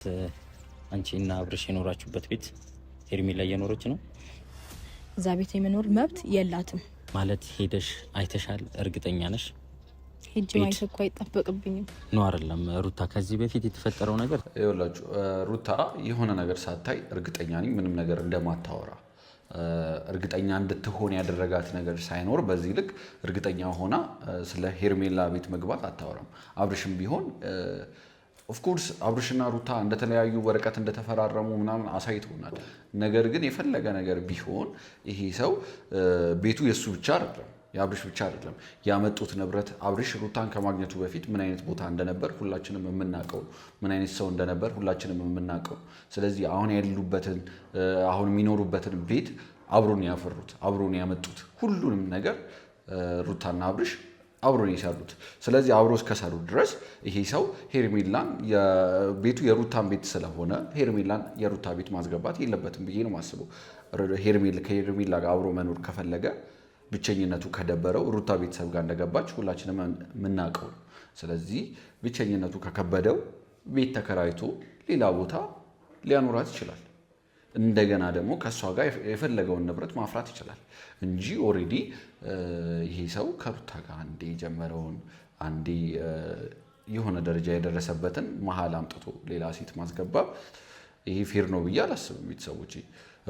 አንቺና አብርሽ የኖራችሁበት ቤት ሄርሜላ እየኖረች ነው። እዛ ቤት የመኖር መብት የላትም ማለት ሄደሽ አይተሻል? እርግጠኛ ነሽ? ሄጄ ማየት እኮ አይጠበቅብኝም ነው አይደለም? ሩታ ከዚህ በፊት የተፈጠረው ነገር ይኸውላችሁ፣ ሩታ የሆነ ነገር ሳታይ እርግጠኛ ነኝ ምንም ነገር እንደማታወራ እርግጠኛ እንድትሆን ያደረጋት ነገር ሳይኖር በዚህ ልክ እርግጠኛ ሆና ስለ ሄርሜላ ቤት መግባት አታወራም። አብርሽም ቢሆን ኦፍኮርስ አብርሽና ሩታ እንደተለያዩ ወረቀት እንደተፈራረሙ ምናምን አሳይቶናል። ነገር ግን የፈለገ ነገር ቢሆን ይሄ ሰው ቤቱ የሱ ብቻ አይደለም፣ የአብርሽ ብቻ አይደለም። ያመጡት ንብረት አብርሽ ሩታን ከማግኘቱ በፊት ምን አይነት ቦታ እንደነበር ሁላችንም የምናውቀው፣ ምን አይነት ሰው እንደነበር ሁላችንም የምናውቀው። ስለዚህ አሁን ያሉበትን አሁን የሚኖሩበትን ቤት አብሮን ያፈሩት፣ አብሮን ያመጡት ሁሉንም ነገር ሩታና አብርሽ አብሮን የሰሩት። ስለዚህ አብሮ እስከሰሩ ድረስ ይሄ ሰው ሄርሜላን ቤቱ የሩታን ቤት ስለሆነ ሄርሜላን የሩታ ቤት ማስገባት የለበትም ብዬ ነው የማስበው። ከሄርሜላ ጋር አብሮ መኖር ከፈለገ ብቸኝነቱ ከደበረው ሩታ ቤተሰብ ጋር እንደገባች ሁላችንም የምናውቀው። ስለዚህ ብቸኝነቱ ከከበደው ቤት ተከራይቶ ሌላ ቦታ ሊያኖራት ይችላል። እንደገና ደግሞ ከእሷ ጋር የፈለገውን ንብረት ማፍራት ይችላል እንጂ ኦልሬዲ ይሄ ሰው ከሩታ ጋር አንዴ የጀመረውን አንዴ የሆነ ደረጃ የደረሰበትን መሀል አምጥቶ ሌላ ሴት ማስገባት ይሄ ፌር ነው ብዬ አላስብም። ቤተሰቦቼ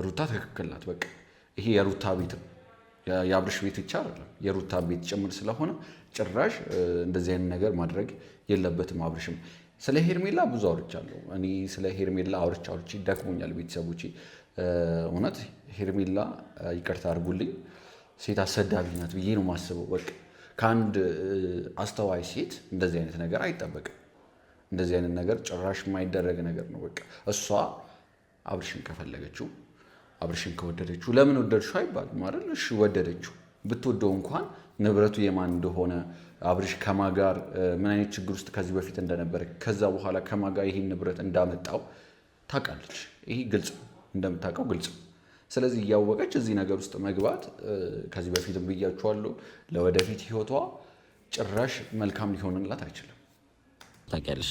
ሩታ ትክክል ናት። በቃ ይሄ የሩታ ቤት ነው፣ የአብርሽ ቤት ብቻ አይደለም፣ የሩታ ቤት ጭምር ስለሆነ ጭራሽ እንደዚህ አይነት ነገር ማድረግ የለበትም አብርሽም። ስለ ሄርሜላ ብዙ አውርቻለሁ። እኔ ስለ ሄርሜላ አውርቼ ደክሞኛል። ቤተሰቦቼ እውነት ሄርሜላ ይቅርታ አድርጉልኝ፣ ሴት አሰዳቢ ናት ብዬ ነው የማስበው። በቃ ከአንድ አስተዋይ ሴት እንደዚህ አይነት ነገር አይጠበቅም። እንደዚህ አይነት ነገር ጭራሽ የማይደረግ ነገር ነው። በቃ እሷ አብርሽን ከፈለገችው አብርሽን ከወደደችው ለምን ወደድሽው አይባልም አይደል? እሺ ወደደችው። ብትወደው እንኳን ንብረቱ የማን እንደሆነ አብርሽ ከማጋር ምን አይነት ችግር ውስጥ ከዚህ በፊት እንደነበረ ከዛ በኋላ ከማጋር ይሄን ንብረት እንዳመጣው ታውቃለች። ይሄ ግልጽ ነው፣ እንደምታውቀው ግልጽ ነው። ስለዚህ እያወቀች እዚህ ነገር ውስጥ መግባት ከዚህ በፊትም ብያችኋለሁ፣ ለወደፊት ህይወቷ ጭራሽ መልካም ሊሆንላት አይችልም። ታውቂያለሽ፣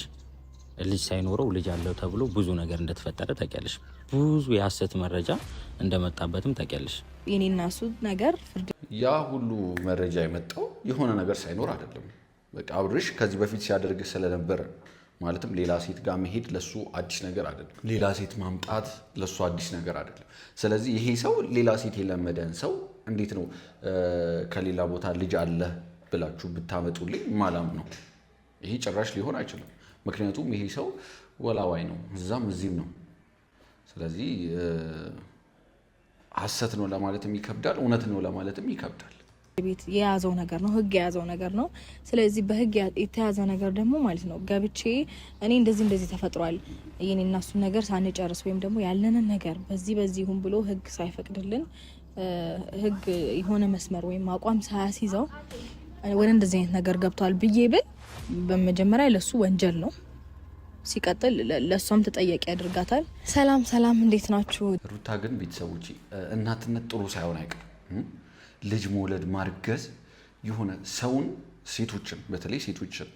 ልጅ ሳይኖረው ልጅ አለው ተብሎ ብዙ ነገር እንደተፈጠረ ታውቂያለሽ። ብዙ የሐሰት መረጃ እንደመጣበትም ታውቂያለሽ። የኔና እሱ ነገር ያ ሁሉ መረጃ የመጣው የሆነ ነገር ሳይኖር አይደለም። በቃ አብርሽ ከዚህ በፊት ሲያደርግ ስለነበረ ማለትም ሌላ ሴት ጋር መሄድ ለሱ አዲስ ነገር አይደለም። ሌላ ሴት ማምጣት ለሱ አዲስ ነገር አይደለም። ስለዚህ ይሄ ሰው ሌላ ሴት የለመደን ሰው እንዴት ነው ከሌላ ቦታ ልጅ አለ ብላችሁ ብታመጡልኝ ማላም ነው? ይሄ ጭራሽ ሊሆን አይችልም። ምክንያቱም ይሄ ሰው ወላዋይ ነው፣ እዛም እዚህም ነው። ስለዚህ ሐሰት ነው ለማለትም ይከብዳል፣ እውነት ነው ለማለትም ይከብዳል። ቤት የያዘው ነገር ነው፣ ህግ የያዘው ነገር ነው። ስለዚህ በህግ የተያዘ ነገር ደግሞ ማለት ነው ገብቼ እኔ እንደዚህ ተፈጥሯል የኔና እሱ ነገር ሳንጨርስ ወይም ደግሞ ያለንን ነገር በዚህ ሁን ብሎ ህግ ሳይፈቅድልን ህግ የሆነ መስመር ወይም አቋም ሳያስይዘው ወደ እንደዚህ አይነት ነገር ገብቷል ብዬ ብል በመጀመሪያ ለሱ ወንጀል ነው፣ ሲቀጥል ለሷም ተጠያቂ ያደርጋታል። ሰላም እንዴት ናችሁ? ሩታ ግን ቤተሰቦች እናትነት ጥሩ ሳይሆን አይቀርም። ልጅ መውለድ ማርገዝ የሆነ ሰውን ሴቶችን በተለይ ሴቶችን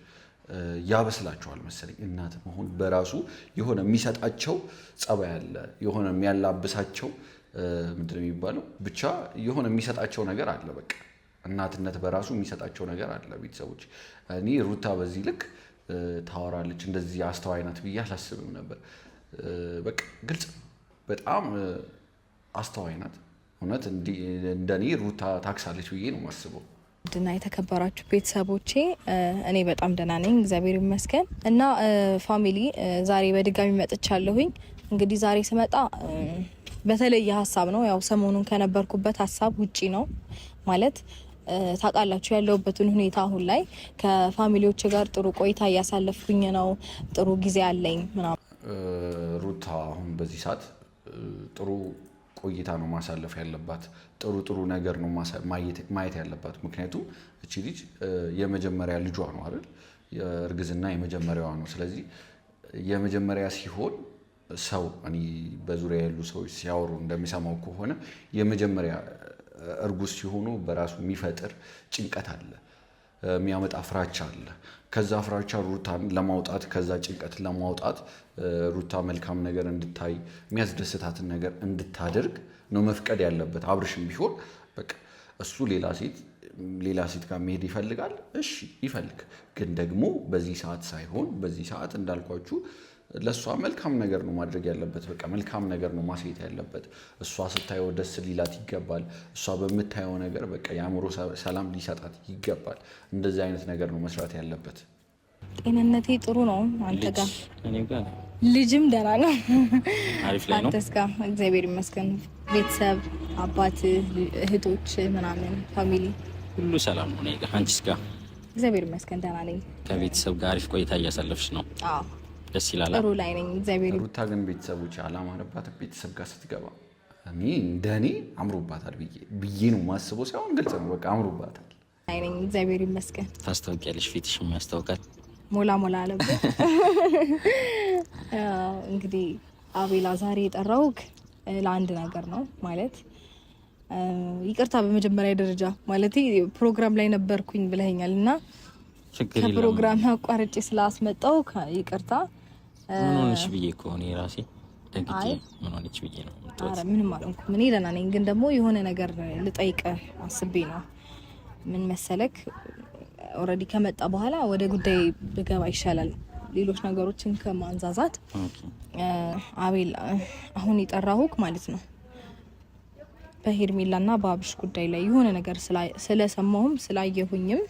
ያበስላቸዋል መሰለኝ። እናት መሆን በራሱ የሆነ የሚሰጣቸው ጸባይ አለ፣ የሆነ የሚያላብሳቸው ምንድን ነው የሚባለው፣ ብቻ የሆነ የሚሰጣቸው ነገር አለ። በቃ እናትነት በራሱ የሚሰጣቸው ነገር አለ። ቤተሰቦች እኔ ሩታ በዚህ ልክ ታወራለች እንደዚህ አስተዋይ ናት ብዬ አላስብም ነበር። በቃ ግልጽ በጣም አስተዋይ ናት። እውነት እንደኔ ሩታ ታክሳለች ብዬ ነው የማስበው። ድና የተከበራችሁ ቤተሰቦቼ እኔ በጣም ደህና ነኝ፣ እግዚአብሔር ይመስገን። እና ፋሚሊ ዛሬ በድጋሚ መጥቻለሁኝ። እንግዲህ ዛሬ ስመጣ በተለየ ሀሳብ ነው። ያው ሰሞኑን ከነበርኩበት ሀሳብ ውጪ ነው ማለት ታውቃላችሁ ያለሁበትን ሁኔታ። አሁን ላይ ከፋሚሊዎች ጋር ጥሩ ቆይታ እያሳለፍኩኝ ነው፣ ጥሩ ጊዜ አለኝ ምናምን። ሩታ አሁን በዚህ ሰዓት ጥሩ ቆይታ ነው ማሳለፍ ያለባት፣ ጥሩ ነገር ነው ማየት ያለባት። ምክንያቱም እቺ ልጅ የመጀመሪያ ልጇ ነው አይደል? የእርግዝና የመጀመሪያዋ ነው። ስለዚህ የመጀመሪያ ሲሆን ሰው እኔ በዙሪያ ያሉ ሰዎች ሲያወሩ እንደሚሰማው ከሆነ የመጀመሪያ እርጉዝ ሲሆኑ በራሱ የሚፈጥር ጭንቀት አለ፣ የሚያመጣ ፍራቻ አለ። ከዛ ፍራቻ ሩታን ለማውጣት ከዛ ጭንቀት ለማውጣት ሩታ መልካም ነገር እንድታይ የሚያስደስታትን ነገር እንድታደርግ ነው መፍቀድ ያለበት። አብርሽም ቢሆን በቃ እሱ ሌላ ሴት ጋር መሄድ ይፈልጋል። እሺ ይፈልግ፣ ግን ደግሞ በዚህ ሰዓት ሳይሆን በዚህ ሰዓት እንዳልኳችሁ ለእሷ መልካም ነገር ነው ማድረግ ያለበት። በቃ መልካም ነገር ነው ማሳየት ያለበት። እሷ ስታየው ደስ ሊላት ይገባል። እሷ በምታየው ነገር በቃ የአእምሮ ሰላም ሊሰጣት ይገባል። እንደዚህ አይነት ነገር ነው መስራት ያለበት። ጤንነቴ ጥሩ ነው። አንተ ጋር ልጅም ደህና ነው። አሪፍ ላይ ነው። አንተስ ጋር? እግዚአብሔር ይመስገን። ቤተሰብ፣ አባት፣ እህቶች ምናምን ፋሚሊ ሁሉ ሰላም ነው። እኔ ጋር አንቺስ ጋር? እግዚአብሔር ይመስገን ደህና ነኝ። ከቤተሰብ ጋር አሪፍ ቆይታ እያሳለፍሽ ነው? አዎ ደስ ይላል። ጥሩ ላይ ነኝ። እግዚአብሔር ሩታ ግን ቤተሰቦች አላማረባት። ቤተሰብ ጋር ስትገባ እንደኔ አምሮባታል ብዬ ነው ማስበው። ሳይሆን ግልጽ ነው በቃ አምሮባታል ላይ ነኝ። እግዚአብሔር ይመስገን። ታስታውቂያለሽ፣ ፊትሽም ያስታውቃል። ሞላ አለበት። እንግዲህ አቤላ ዛሬ የጠራውክ ለአንድ ነገር ነው ማለት ይቅርታ በመጀመሪያ ደረጃ ማለት ፕሮግራም ላይ ነበርኩኝ ብለኸኛል እና ከፕሮግራም አቋርጬ ስላስመጣው ይቅርታ። ምን ሆነሽ ብዬ እኮ እኔ ራሴ ደግጬ ምን ሆነች ብዬ ነው። አረ ምንም አልሆንኩም። እኔ ደህና ነኝ፣ ግን ደግሞ የሆነ ነገር ልጠይቅህ አስቤ ነው። ምን መሰለክ ኦልሬዲ ከመጣ በኋላ ወደ ጉዳይ ብገባ ይሻላል ሌሎች ነገሮችን ከማንዛዛት። አቤል አሁን የጠራሁክ ማለት ነው በሄርሜላና በአብርሽ ጉዳይ ላይ የሆነ ነገር ስለሰማሁም ስላየሁኝም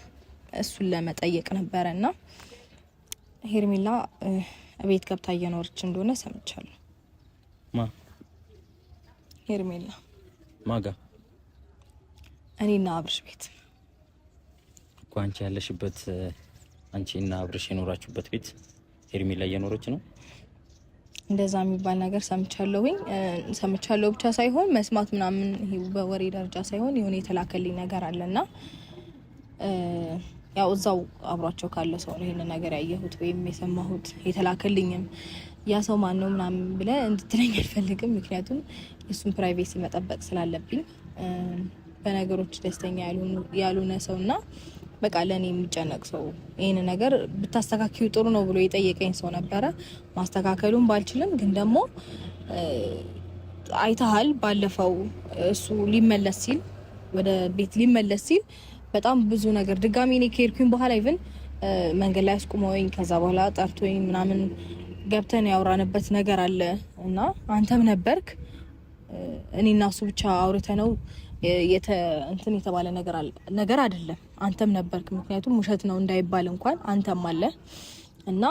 እሱን ለመጠየቅ ነበረና ሄርሜላ ቤት ገብታ እየኖረች እንደሆነ ሰምቻለሁ። ማ ሄርሜላ ማጋ? እኔና አብርሽ ቤት እኮ አንቺ ያለሽበት አንቺና አብርሽ የኖራችሁበት ቤት ሄርሜላ እየኖረች ነው። እንደዛ የሚባል ነገር ሰምቻለሁ ብቻ ሳይሆን መስማት ምናምን ይሄ በወሬ ደረጃ ሳይሆን የሆነ የተላከልኝ ነገር አለና ያው እዛው አብሯቸው ካለ ሰው ነው ይሄን ነገር ያየሁት ወይም የሰማሁት። የተላከልኝም ያ ሰው ማን ነው ምናምን ብለህ እንድትለኝ አልፈልግም፣ ምክንያቱም እሱን ፕራይቬሲ መጠበቅ ስላለብኝ በነገሮች ደስተኛ ያልሆነ ሰውና በቃ ለኔ የሚጨነቅ ሰው ይሄን ነገር ብታስተካክዩ ጥሩ ነው ብሎ የጠየቀኝ ሰው ነበረ። ማስተካከሉን ባልችልም ግን ደግሞ አይተሃል፣ ባለፈው እሱ ሊመለስ ሲል ወደ ቤት ሊመለስ ሲል በጣም ብዙ ነገር ድጋሚ እኔ ከሄድኩኝ በኋላ ኢቭን መንገድ ላይ አስቁመውኝ ከዛ በኋላ ጠርቶኝ ምናምን ገብተን ያወራንበት ነገር አለ እና አንተም ነበርክ። እኔና እሱ ብቻ አውርተነው እንትን የተባለ ነገር አይደለም። አንተም ነበርክ፣ ምክንያቱም ውሸት ነው እንዳይባል እንኳን አንተም አለ እና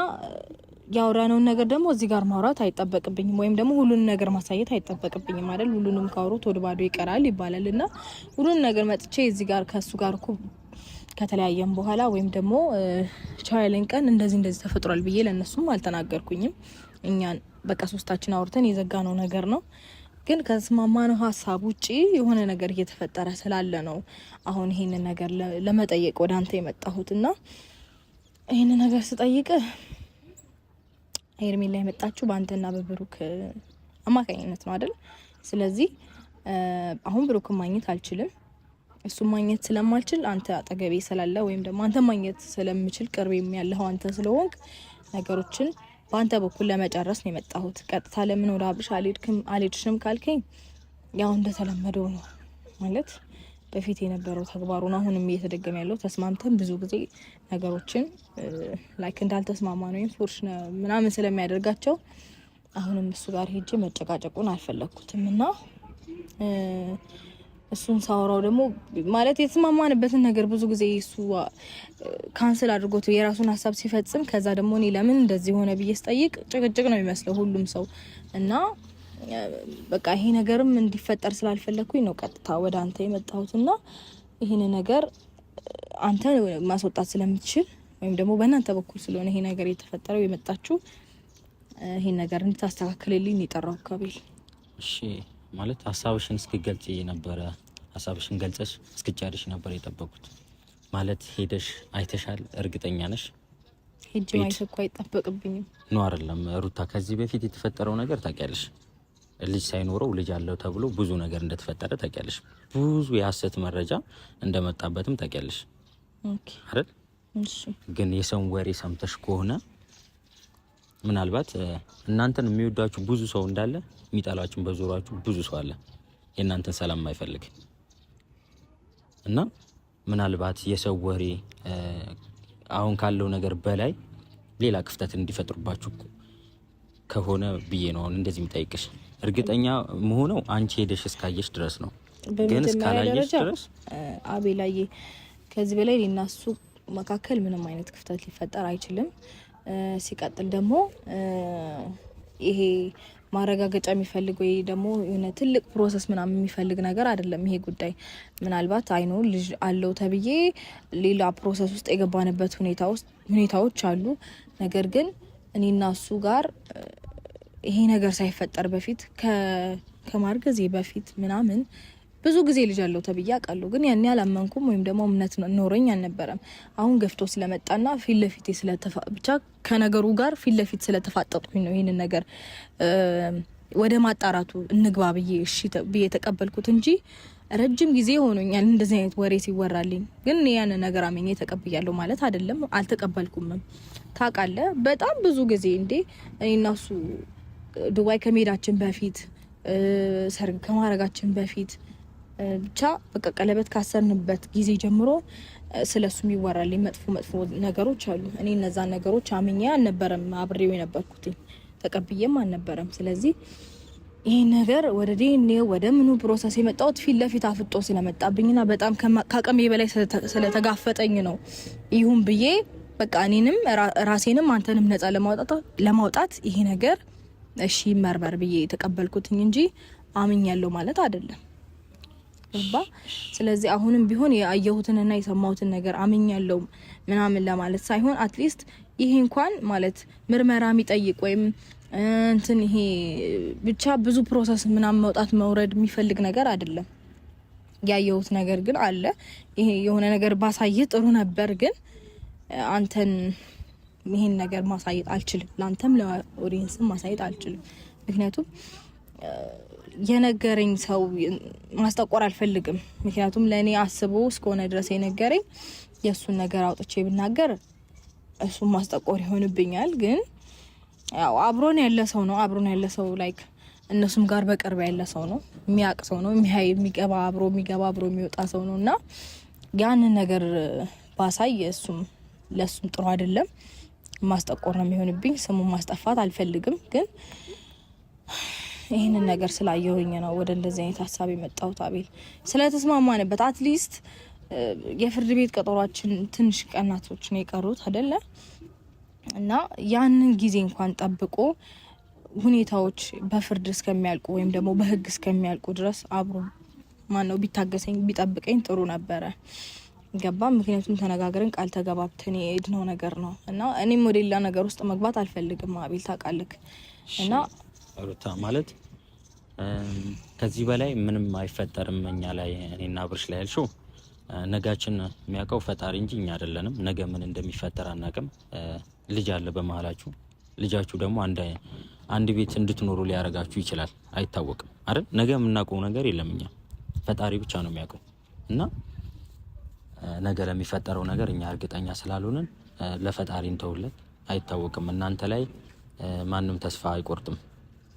ያወራነውን ነገር ደግሞ እዚህ ጋር ማውራት አይጠበቅብኝም፣ ወይም ደግሞ ሁሉንም ነገር ማሳየት አይጠበቅብኝም አይደል? ሁሉንም ካወሩት ወደ ባዶ ይቀራል ይባላል እና ሁሉንም ነገር መጥቼ እዚህ ጋር ከሱ ጋር እኮ ከተለያየም በኋላ ወይም ደግሞ ቻይለኝ ቀን እንደዚህ ተፈጥሯል ብዬ ለነሱም አልተናገርኩኝም። እኛን በቃ ሶስታችን አውርተን የዘጋነው ነገር ነው። ግን ከስማማነው ሀሳብ ውጪ የሆነ ነገር እየተፈጠረ ስላለ ነው አሁን ይሄንን ነገር ለመጠየቅ ወደ አንተ የመጣሁትና ይሄንን ነገር ስጠይቅ ሄርሜላ የመጣችው በአንተና በብሩክ አማካኝነት ነው አይደል? ስለዚህ አሁን ብሩክን ማግኘት አልችልም። እሱን ማግኘት ስለማልችል አንተ አጠገቤ ስላለ ወይም ደግሞ አንተ ማግኘት ስለምችል ቅርቤም ያለኸው አንተ ስለሆንክ ነገሮችን በአንተ በኩል ለመጨረስ ነው የመጣሁት። ቀጥታ ለምን ወደ አብርሽ አልሄድሽም ካልከኝ ያው እንደተለመደው ነው ማለት በፊት የነበረው ተግባሩን አሁንም እየተደገመ ያለው ተስማምተን ብዙ ጊዜ ነገሮችን ላይክ እንዳልተስማማ ነው ፎርሽ ምናምን ስለሚያደርጋቸው አሁንም እሱ ጋር ሄጄ መጨቃጨቁን አልፈለኩትም እና እሱን ሳወራው ደግሞ ማለት የተስማማንበትን ነገር ብዙ ጊዜ እሱ ካንስል አድርጎት የራሱን ሀሳብ ሲፈጽም ከዛ ደግሞ እኔ ለምን እንደዚህ ሆነ ብዬ ስጠይቅ ጭቅጭቅ ነው የሚመስለው ሁሉም ሰው እና በቃ ይሄ ነገርም እንዲፈጠር ስላልፈለኩኝ ነው ቀጥታ ወደ አንተ የመጣሁትና ይሄን ነገር አንተ ማስወጣት ስለምትችል ወይም ደግሞ በእናንተ በኩል ስለሆነ ይሄ ነገር የተፈጠረው የመጣችው ይሄን ነገር እንድታስተካክልልኝ የጠራው አካባቢ። እሺ ማለት ሀሳብሽን እስክገልጽ ነበረ። ሀሳብሽን ገልጸሽ እስክጨርሽ ነበር የጠበቁት። ማለት ሄደሽ አይተሻል? እርግጠኛ ነሽ? ሄጄ ማየት እኮ አይጠበቅብኝም ነው አይደለም ሩታ? ከዚህ በፊት የተፈጠረው ነገር ታውቂያለሽ። ልጅ ሳይኖረው ልጅ አለው ተብሎ ብዙ ነገር እንደተፈጠረ ታውቂያለሽ። ብዙ የሀሰት መረጃ እንደመጣበትም ታውቂያለሽ አይደል? ግን የሰውን ወሬ ሰምተሽ ከሆነ ምናልባት እናንተን የሚወዳችሁ ብዙ ሰው እንዳለ የሚጠላችሁ በዙሪያችሁ ብዙ ሰው አለ የእናንተን ሰላም የማይፈልግ እና ምናልባት የሰው ወሬ አሁን ካለው ነገር በላይ ሌላ ክፍተት እንዲፈጥሩባችሁ ከሆነ ብዬ ነው እንደዚህ የምጠይቅሽ። እርግጠኛ መሆነው አንቺ ሄደሽ እስካየሽ ድረስ ነው። ግን እስካላየሽ ድረስ አቤላዬ ከዚህ በላይ ሊናሱ መካከል ምንም አይነት ክፍተት ሊፈጠር አይችልም። ሲቀጥል ደግሞ ይሄ ማረጋገጫ የሚፈልግ ወይ ደግሞ የሆነ ትልቅ ፕሮሰስ ምናምን የሚፈልግ ነገር አይደለም ይሄ ጉዳይ። ምናልባት አይኖ ልጅ አለው ተብዬ ሌላ ፕሮሰስ ውስጥ የገባንበት ሁኔታዎች አሉ። ነገር ግን እኔና እሱ ጋር ይሄ ነገር ሳይፈጠር በፊት ከማርገዜ በፊት ምናምን ብዙ ጊዜ ልጅ አለው ተብዬ አውቃለሁ። ግን ያን ያላመንኩም ወይም ደግሞ እምነት ኖረኝ አልነበረም። አሁን ገፍቶ ስለመጣና ፊት ለፊት ብቻ ከነገሩ ጋር ፊት ለፊት ስለተፋጠጥኩኝ ነው ይሄንን ነገር ወደ ማጣራቱ እንግባ ብዬ እሺ ብዬ ተቀበልኩት እንጂ ረጅም ጊዜ ሆኖኛል እንደዚህ አይነት ወሬ ሲወራልኝ። ግን ያን ነገር አመኘ ተቀብያለሁ ማለት አይደለም፣ አልተቀበልኩም። ታውቃለህ በጣም ብዙ ጊዜ እንዴ እኔና እሱ ዱባይ ከመሄዳችን በፊት ሰርግ ከማረጋችን በፊት ብቻ በቃ ቀለበት ካሰርንበት ጊዜ ጀምሮ ስለሱ የሚወራልኝ መጥፎ ነገሮች አሉ። እኔ እነዛን ነገሮች አምኜ አልነበረም አብሬው የነበርኩት፣ ተቀብዬም አልነበረም። ስለዚህ ይሄ ነገር ወደ ዲኤንኤ ወደ ምኑ ፕሮሰስ የመጣሁት ፊት ለፊት አፍጦ ስለመጣብኝና በጣም ከአቅሜ በላይ ስለተጋፈጠኝ ነው። ይሁን ብዬ በቃ እኔንም ራሴንም አንተንም ነፃ ለማውጣት ይሄ ነገር እሺ መርመር ብዬ የተቀበልኩትኝ እንጂ አምኛለሁ ማለት አይደለም። ስለዚህ አሁንም ቢሆን ያየሁትንና የሰማሁትን ነገር አምኛለሁ ምናምን ለማለት ሳይሆን አትሊስት ይሄ እንኳን ማለት ምርመራ የሚጠይቅ ወይም እንትን ይሄ ብቻ ብዙ ፕሮሰስ ምናምን መውጣት መውረድ የሚፈልግ ነገር አይደለም። ያየሁት ነገር ግን አለ። ይሄ የሆነ ነገር ባሳየህ ጥሩ ነበር፣ ግን አንተን ይሄን ነገር ማሳየት አልችልም። ላንተም ለኦዲየንስም ማሳየት አልችልም። ምክንያቱም የነገረኝ ሰው ማስጠቆር አልፈልግም። ምክንያቱም ለእኔ አስቦ እስከሆነ ድረስ የነገረኝ የእሱን ነገር አውጥቼ ብናገር እሱን ማስጠቆር ይሆንብኛል። ግን ያው አብሮን ያለ ሰው ላይክ እነሱም ጋር በቅርብ ያለ ሰው ነው፣ የሚያውቅ ሰው ነው፣ የሚገባ አብሮ የሚወጣ ሰው ነው እና ያንን ነገር ባሳይ ለእሱም ጥሩ አይደለም። ማስጠቆር ነው የሚሆንብኝ። ስሙን ማስጠፋት አልፈልግም። ግን ይህንን ነገር ስላየሁኝ ነው ወደ እንደዚህ አይነት ሀሳብ የመጣሁት። አቤል ስለተስማማንበት አትሊስት የፍርድ ቤት ቀጠሯችን ትንሽ ቀናቶች ነው የቀሩት አይደለ? እና ያንን ጊዜ እንኳን ጠብቆ ሁኔታዎች በፍርድ እስከሚያልቁ ወይም ደግሞ በህግ እስከሚያልቁ ድረስ አብሮ ማነው ቢታገሰኝ ቢጠብቀኝ ጥሩ ነበረ። ገባ? ምክንያቱም ተነጋግረን ቃል ተገባብተን የሄድነው ነገር ነው እና እኔም ወደ ሌላ ነገር ውስጥ መግባት አልፈልግም። አቤል ታውቃለህ። እና ሩታ ማለት ከዚህ በላይ ምንም አይፈጠርም እኛ ላይ እኔና አብርሽ ላይ ያልሽው ነጋችን የሚያውቀው ፈጣሪ እንጂ እኛ አይደለንም። ነገ ምን እንደሚፈጠር አናውቅም። ልጅ አለ በመሀላችሁ። ልጃችሁ ደግሞ አንድ ቤት እንድትኖሩ ሊያረጋችሁ ይችላል፣ አይታወቅም አይደል? ነገ የምናውቀው ነገር የለም። እኛ ፈጣሪ ብቻ ነው የሚያውቀው እና ነገ ለሚፈጠረው ነገር እኛ እርግጠኛ ስላልሆነን ለፈጣሪ እንተውለት። አይታወቅም። እናንተ ላይ ማንም ተስፋ አይቆርጥም።